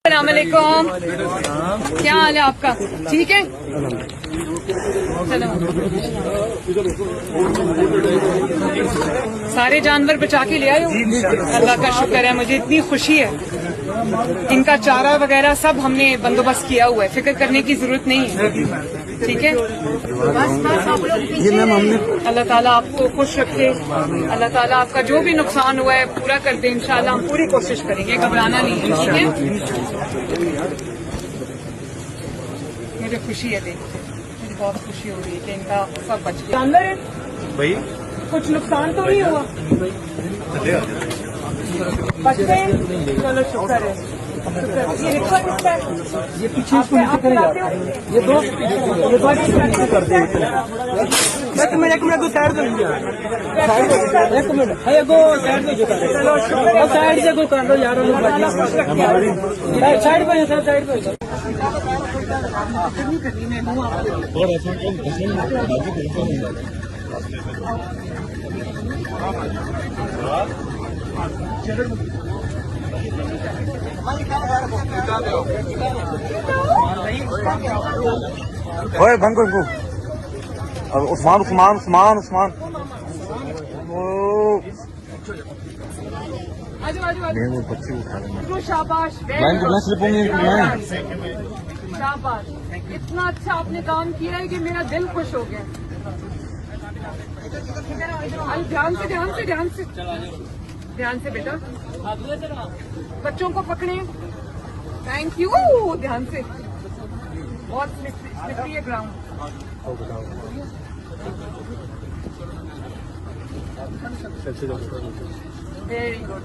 अस्सलामुअलैकुम, क्या हाल है आपका? ठीक है, चलो। सारे जानवर बचा के ले आए हो? अल्लाह का शुक्र है, मुझे इतनी खुशी है। इनका चारा वगैरह सब हमने बंदोबस्त किया हुआ है, फिक्र करने की जरूरत नहीं है। ठीक है, अल्लाह ताला आपको खुश रखे, अल्लाह ताला आपका जो भी नुकसान हुआ है पूरा कर दे। इंशाल्लाह हम पूरी कोशिश करेंगे, घबराना नहीं है। ठीक है, मुझे खुशी है देख के, मुझे बहुत खुशी हो रही है कि इनका सब बच गया। जानवर है भाई, कुछ नुकसान तो नहीं हुआ? बच गए, चलो शुक्र है। ये रिक्शा किसका है? ये पीछे इसको नीचे करेगा, ये दो करते हैं। एक मिनट को साइड दो, एक मिनट है गो साइड में जो कर, चलो साइड से गो कर लो यार, साइड पे सर, साइड पे ओए भंग को अब उस्मान उस्मान उस्मान उस्मान मैं वो बच्चे उठा रहे हैं। शाबाश, शाबाश, इतना अच्छा आपने काम किया है कि मेरा दिल खुश हो गया। ध्यान से ध्यान से ध्यान से ध्यान से बेटा, बच्चों को पकड़े। थैंक यू, ध्यान से, बहुत स्लिपरी है ग्राउंड। Very good.